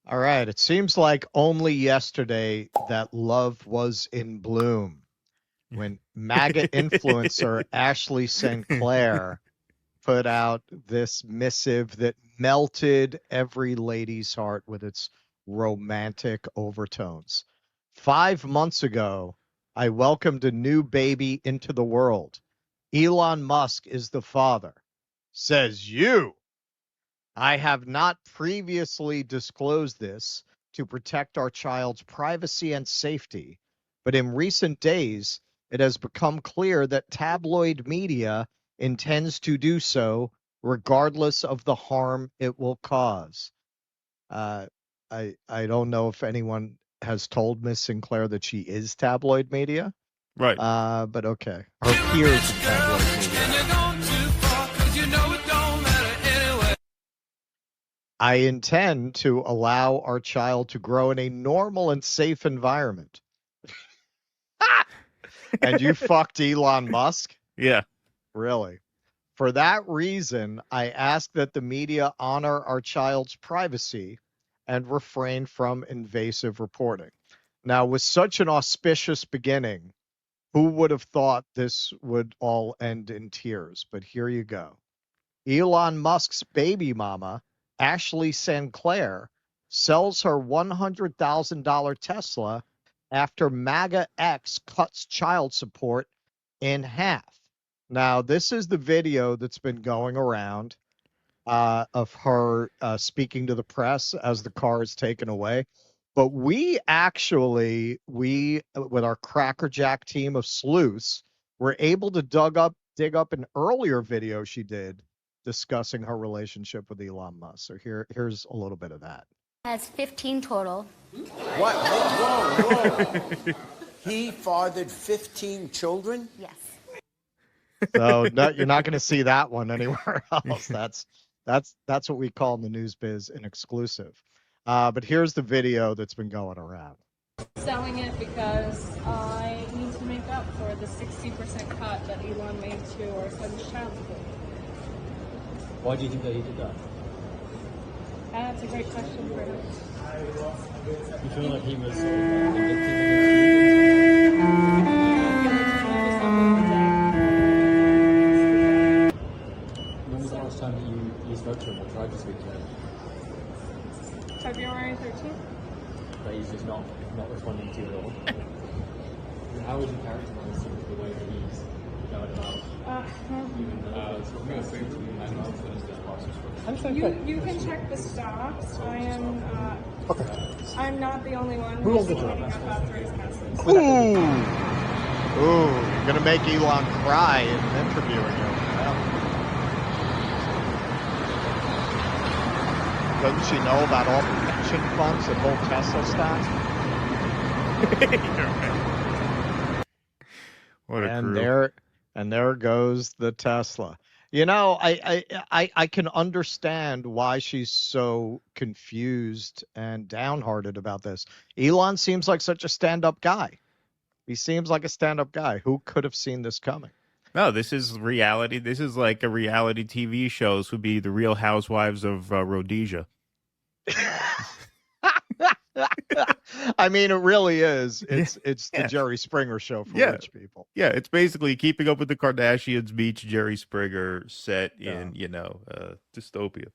All right. It seems like only yesterday that love was in bloom when MAGA influencer Ashley St. Clair put out this missive that melted every lady's heart with its romantic overtones. 5 months ago, I welcomed a new baby into the world. Elon Musk is the father. Says you. I have not previously disclosed this to protect our child's privacy and safety, but in recent days, it has become clear that tabloid media intends to do so regardless of the harm it will cause. Uh, I don't know if anyone has told Miss Sinclair that she is tabloid media, Right. but okay. Her peers in tabloid media. I intend to allow our child to grow in a normal and safe environment. And you fucked Elon Musk? Yeah. Really? For that reason, I ask that the media honor our child's privacy and refrain from invasive reporting. Now, with such an auspicious beginning, who would have thought this would all end in tears? But here you go. Elon Musk's baby mama, Ashley St. Clair, sells her $100,000 Tesla after MAGA X cuts child support in half. Now, this is the video that's been going around of her speaking to the press as the car is taken away. But we with our Crackerjack team of sleuths, were able to dig up an earlier video she did discussing her relationship with Elon Musk. So here's a little bit of that. Has 15 total. What? Whoa. He fathered 15 children? Yes. So no, you're not going to see that one anywhere else. That's what we call in the news biz an exclusive. But here's the video that's been going around. Selling it because I need to make up for the 60% cut that Elon made to our son's child support. Why do you think that he did that? That's a great question for him. You feel like he was sort of vindictive When was the last time that you spoke to him or tried to speak to him? February 13th? That he's just not responding to you at all? How would you characterize sort of the way that he's going about You can check the stocks. I'm not the only one Who who's owns the cleaning job? up after his messes. Ooh, you're gonna make Elon cry in interviewing him. Well, doesn't she know about all the pension funds that hold Tesla stocks? What a And crew. there goes the Tesla. You know, I can understand why she's so confused and downhearted about this. Elon seems like such a stand-up guy. He seems like a stand-up guy. Who could have seen this coming? No, this is reality. This is like a reality TV show. This would be the Real Housewives of Rhodesia. I mean, it really is. It's the Jerry Springer show for rich people. Yeah, it's basically Keeping Up with the Kardashians meets Jerry Springer set in, dystopia.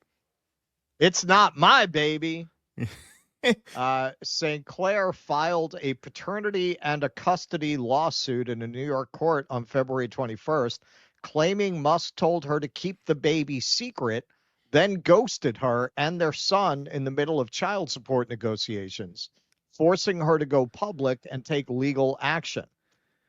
It's not my baby. St. Clair filed a paternity and a custody lawsuit in a New York court on February 21st, claiming Musk told her to keep the baby secret, then ghosted her and their son in the middle of child support negotiations, forcing her to go public and take legal action.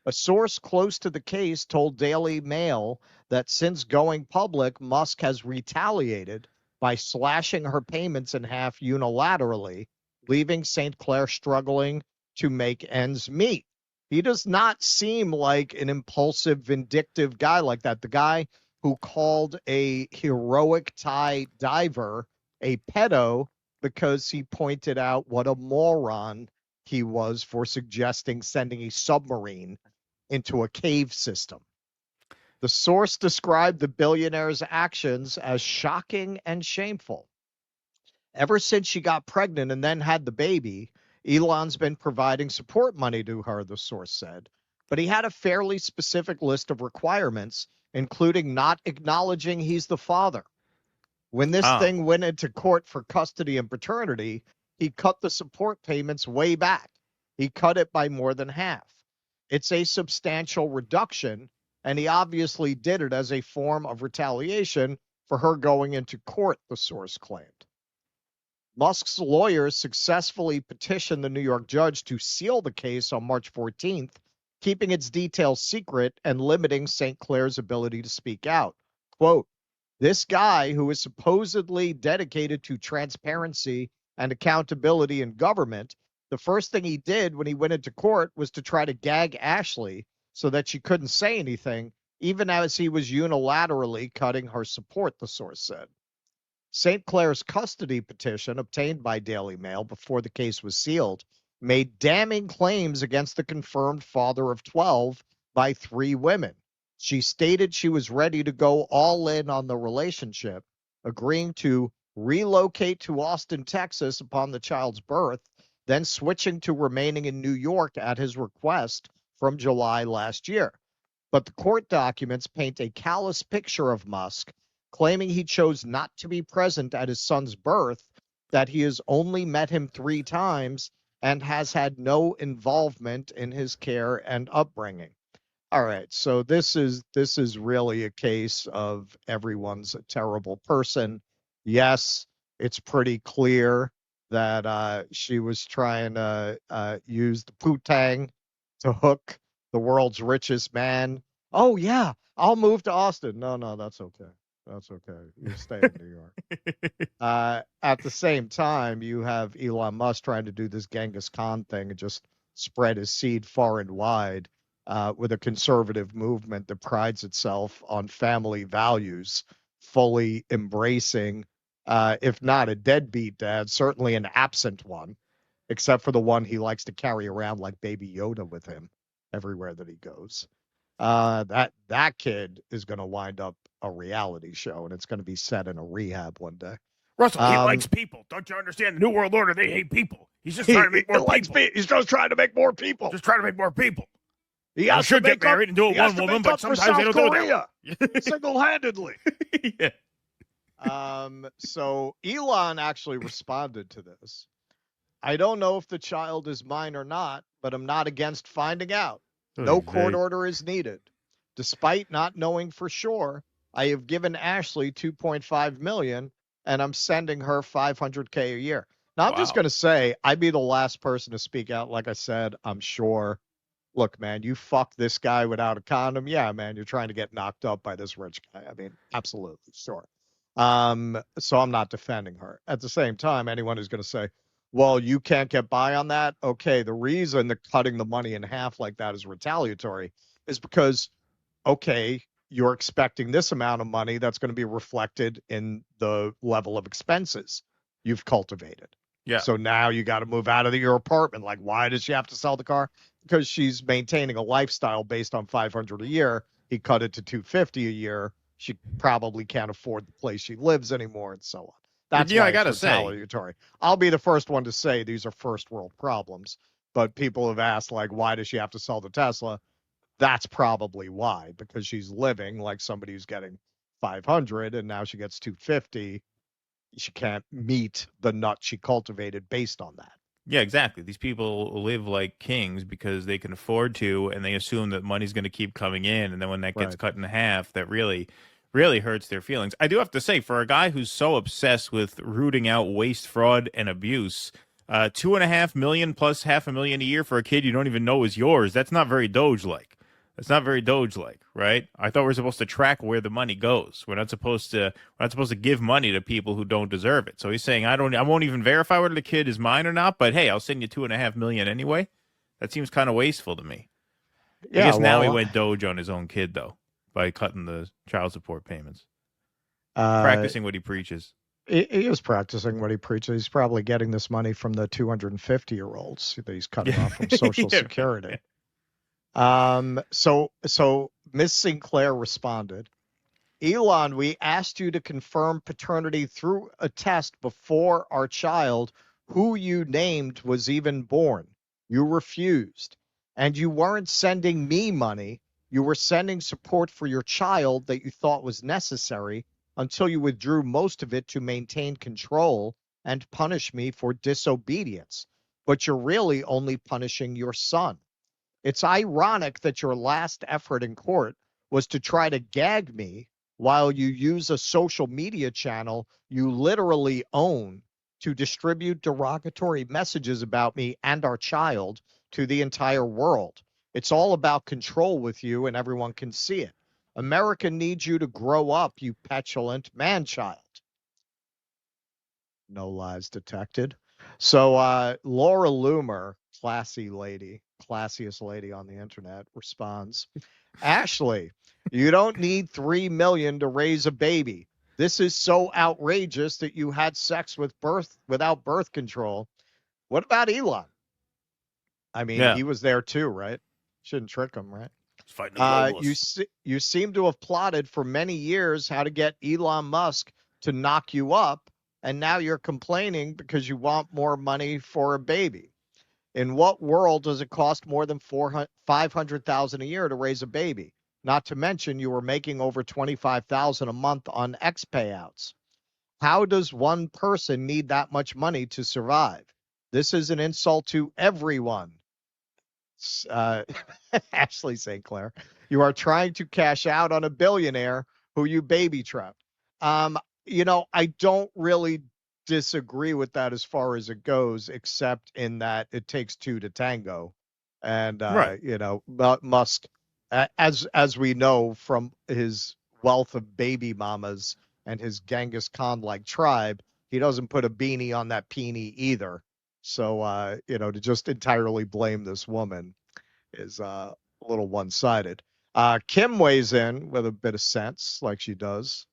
A source close to the case told Daily Mail that since going public, Musk has retaliated by slashing her payments in half unilaterally, leaving St. Clair struggling to make ends meet. He does not seem like an impulsive, vindictive guy like that. The guy who called a heroic Thai diver a pedo because he pointed out what a moron he was for suggesting sending a submarine into a cave system. The source described the billionaire's actions as shocking and shameful. Ever since she got pregnant and then had the baby, Elon's been providing support money to her, the source said. But he had a fairly specific list of requirements, including not acknowledging he's the father. When this thing went into court for custody and paternity, he cut the support payments way back. He cut it by more than half. It's a substantial reduction, and he obviously did it as a form of retaliation for her going into court, the source claimed. Musk's lawyers successfully petitioned the New York judge to seal the case on March 14th, keeping its details secret and limiting St. Clair's ability to speak out. Quote, this guy who is supposedly dedicated to transparency and accountability in government, the first thing he did when he went into court was to try to gag Ashey so that she couldn't say anything, even as he was unilaterally cutting her support, the source said. St. Clair's custody petition, obtained by Daily Mail before the case was sealed, made damning claims against the confirmed father of 12 by 3 women. She stated she was ready to go all in on the relationship, agreeing to relocate to Austin, Texas upon the child's birth, then switching to remaining in New York at his request from July last year. But the court documents paint a callous picture of Musk, claiming he chose not to be present at his son's birth, that he has only met him 3 times, and has had no involvement in his care and upbringing. All right, so this is really a case of everyone's a terrible person. Yes, it's pretty clear that she was trying to use the poo-tang to hook the world's richest man. Oh, yeah, I'll move to Austin. No, that's okay. That's okay. You stay in New York. At the same time, you have Elon Musk trying to do this Genghis Khan thing and just spread his seed far and wide with a conservative movement that prides itself on family values, fully embracing, if not a deadbeat dad, certainly an absent one, except for the one he likes to carry around like Baby Yoda with him everywhere that he goes. That kid is going to wind up a reality show, and it's going to be set in a rehab one day. Russell, he likes people. Don't you understand? The New World Order, they hate people. He's just trying to make more people. He's just trying to make more people. Just trying to make more people. He has should to get married and do it one woman, but sometimes they don't do that. Single-handedly. Yeah. So Elon actually responded to this. I don't know if the child is mine or not, but I'm not against finding out. No court order is needed. Despite not knowing for sure, I have given Ashey $2.5 million, and I'm sending her $500K a year. Now, I'm just going to say, I'd be the last person to speak out. Like I said, I'm sure. Look, man, you fuck this guy without a condom. Yeah, man, you're trying to get knocked up by this rich guy. I mean, absolutely, sure. So I'm not defending her. At the same time, anyone who's going to say, well, you can't get by on that. Okay, the reason they're cutting the money in half like that is retaliatory is because, okay, you're expecting this amount of money that's going to be reflected in the level of expenses you've cultivated. Yeah. So now you got to move out of your apartment. Like, why does she have to sell the car? Because she's maintaining a lifestyle based on $500 a year. He cut it to $250 a year. She probably can't afford the place she lives anymore, and so on. That's why I gotta say, I'll be the first one to say these are first world problems. But people have asked, like, why does she have to sell the Tesla? That's probably why, because she's living like somebody who's getting 500 and now she gets 250. She can't meet the nut she cultivated based on that. Yeah, exactly. These people live like kings because they can afford to, and they assume that money's going to keep coming in. And then when that gets cut in half, that really hurts their feelings. I do have to say, for a guy who's so obsessed with rooting out waste, fraud, and abuse, $2.5 million plus $500,000 a year for a kid you don't even know is yours. That's not very Doge-like. That's not very Doge-like, right? I thought we're supposed to track where the money goes. We're not supposed to give money to people who don't deserve it. So he's saying, I won't even verify whether the kid is mine or not, but hey, I'll send you $2.5 million anyway. That seems kind of wasteful to me. Yeah, I guess now he went Doge on his own kid, though, by cutting the child support payments. Practicing what he preaches. He is practicing what he preaches. He's probably getting this money from the 250-year-olds that he's cutting off from Social Security. So Miss Sinclair responded. Elon, we asked you to confirm paternity through a test before our child, who you named, was even born. You refused. And you weren't sending me money. You were sending support for your child that you thought was necessary until you withdrew most of it to maintain control and punish me for disobedience. But you're really only punishing your son. It's ironic that your last effort in court was to try to gag me while you use a social media channel you literally own to distribute derogatory messages about me and our child to the entire world. It's all about control with you, and everyone can see it. America needs you to grow up, you petulant man-child. No lies detected. So Laura Loomer, classy lady, classiest lady on the internet, responds, Ashley, you don't need 3 million to raise a baby. This is so outrageous that you had sex without birth control. What about Elon? I mean, Yeah. he was there too, right? Shouldn't trick him, right? He's fighting the globalists. You seem to have plotted for many years how to get Elon Musk to knock you up, and now you're complaining because you want more money for a baby. In what world does it cost more than $500,000 a year to raise a baby? Not to mention you were making over $25,000 a month on X payouts. How does one person need that much money to survive? This is an insult to everyone. Ashley St. Clair, you are trying to cash out on a billionaire who you baby trapped. I don't really disagree with that as far as it goes, except in that it takes two to tango. And, Right. Musk, as we know from his wealth of baby mamas and his Genghis Khan-like tribe, he doesn't put a beanie on that peenie either. So, to just entirely blame this woman is a little one-sided. Kim weighs in with a bit of sense, like she does.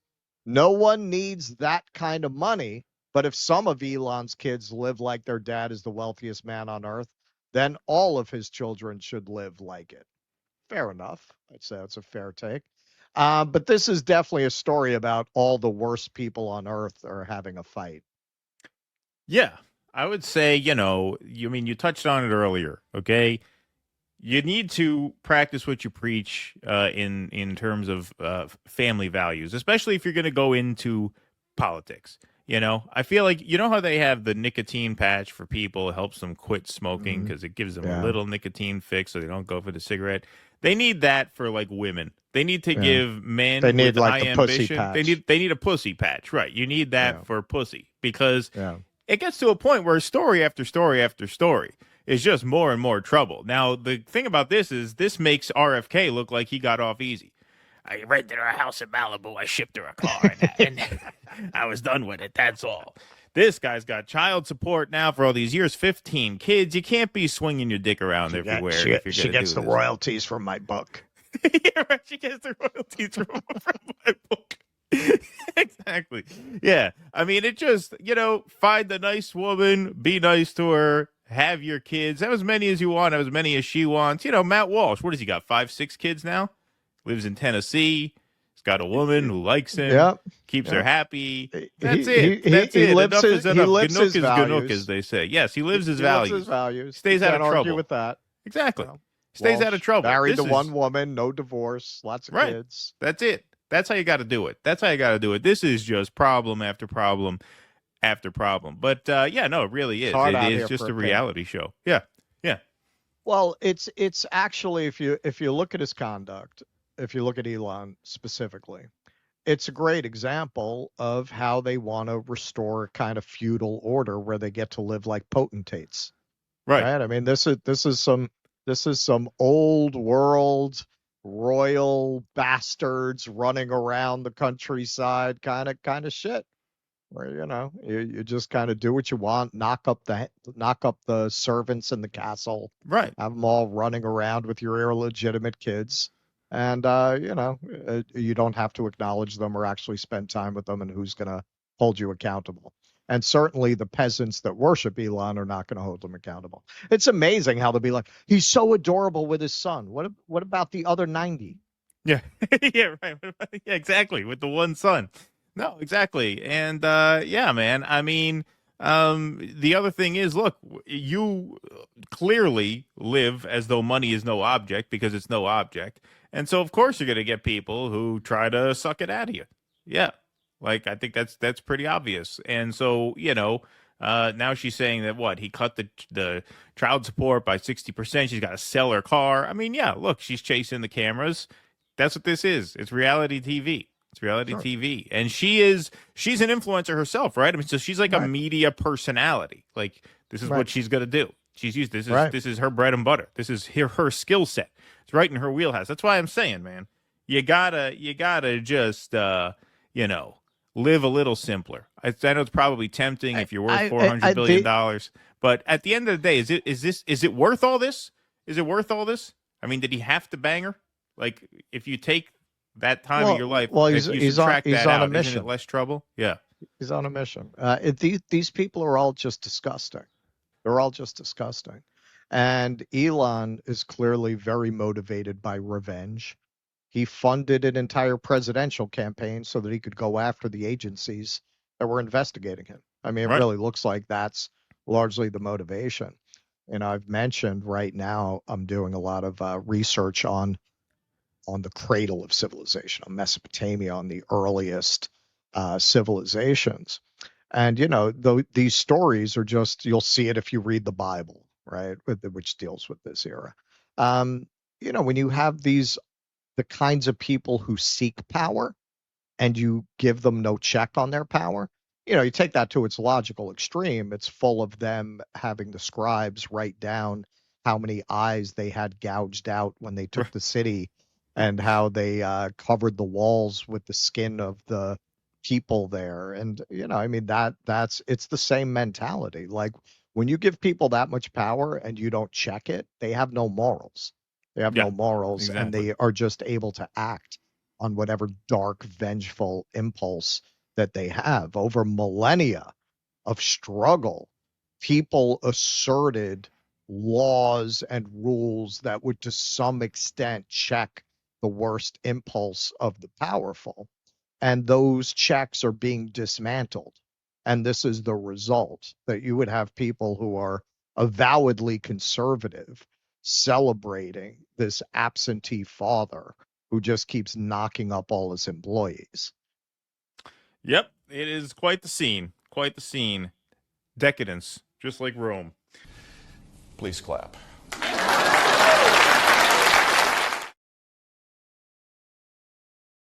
No one needs that kind of money, but if some of Elon's kids live like their dad is the wealthiest man on earth, then all of his children should live like it. Fair enough. I'd say that's a fair take. But this is definitely a story about all the worst people on earth are having a fight. Yeah. I would say, you touched on it earlier, okay? You need to practice what you preach in terms of family values, especially if you're going to go into politics. I feel like how they have the nicotine patch for people, it helps them quit smoking because it gives them a little nicotine fix so they don't go for the cigarette. They need that for like women. They need to give men They need with like high the pussy ambition. patch. They need a pussy patch, right? You need that for pussy because Yeah. it gets to a point where story after story after story is just more and more trouble. Now, the thing about this is this makes RFK look like he got off easy. I rented her a house in Malibu. I shipped her a car, and I was done with it. That's all. This guy's got child support now for all these years, 15 kids. You can't be swinging your dick around everywhere. She gets the royalties from my book. Yeah, right. She gets the royalties from my book. Exactly. Yeah. I mean, it just, find the nice woman, be nice to her, have your kids, have as many as you want, have as many as she wants. Matt Walsh, what has he got? 5, 6 kids now? Lives in Tennessee. He's got a woman who likes him, keeps her happy. That's it. That's it. Enough is enough. Ganuk is Ganuk, as they say. Yes, he lives his values. Lives his values. Stays out of trouble. Argue with that. Exactly. Stays out of trouble. Married to one woman, no divorce, lots of kids. That's it. That's how you got to do it. This is just problem after problem after problem. But it really is. It is just a reality show. Yeah. Yeah. Well, it's actually, if you look at his conduct, if you look at Elon specifically, it's a great example of how they want to restore a kind of feudal order where they get to live like potentates. Right. I mean, this is some old world royal bastards running around the countryside kind of shit, where you just kind of do what you want, knock up the servants in the castle, right? Have them all running around with your illegitimate kids, and you don't have to acknowledge them or actually spend time with them, and who's gonna hold you accountable? And certainly the peasants that worship Elon are not going to hold him accountable. It's amazing how they'll be like, he's so adorable with his son. What about the other 90? Yeah. Yeah, right. Yeah, exactly. With the one son. No, exactly. And yeah, man. I mean, the other thing is, look, you clearly live as though money is no object because it's no object. And so of course you're going to get people who try to suck it out of you. Yeah. Like I think that's pretty obvious. And so, now she's saying that what he cut the child support by 60%. She's got to sell her car. I mean, yeah, look, she's chasing the cameras. That's what this is. It's reality TV. It's reality Sure. TV. And she's an influencer herself, right? I mean, so she's like a Right. media personality. Like this is Right. what she's going to do. She's used Right. this is her bread and butter. This is her skill set. It's right in her wheelhouse. That's why I'm saying, man, you gotta just live a little simpler. I know it's probably tempting if you're worth $400 billion, but at the end of the day, is it worth all this? Is it worth all this? I mean, did he have to bang her? Like, if you take that time of your life, he's you subtract on that a out, isn't mission. it less trouble? Yeah. He's on a mission. These people are all just disgusting. They're all just disgusting. And Elon is clearly very motivated by revenge. He funded an entire presidential campaign so that he could go after the agencies that were investigating him. I mean, it Right. really looks like that's largely the motivation. And I've mentioned right now I'm doing a lot of research on the cradle of civilization, on Mesopotamia, on the earliest civilizations. And these stories are just, you'll see it if you read the Bible, right, which deals with this era. Um, when you have the kinds of people who seek power and you give them no check on their power, you take that to its logical extreme. It's full of them having the scribes write down how many eyes they had gouged out when they took the city, and how they covered the walls with the skin of the people there. And I mean, it's the same mentality. Like, when you give people that much power and you don't check it, they have no morals. They have Yeah, no morals, and exactly. they are just able to act on whatever dark, vengeful impulse that they have. Over millennia of struggle, people asserted laws and rules that would, to some extent, check the worst impulse of the powerful. And those checks are being dismantled. And this is the result, that you would have people who are avowedly conservative celebrating this absentee father who just keeps knocking up all his employees. Yep, it is quite the scene. Quite the scene. Decadence, just like Rome. Please clap.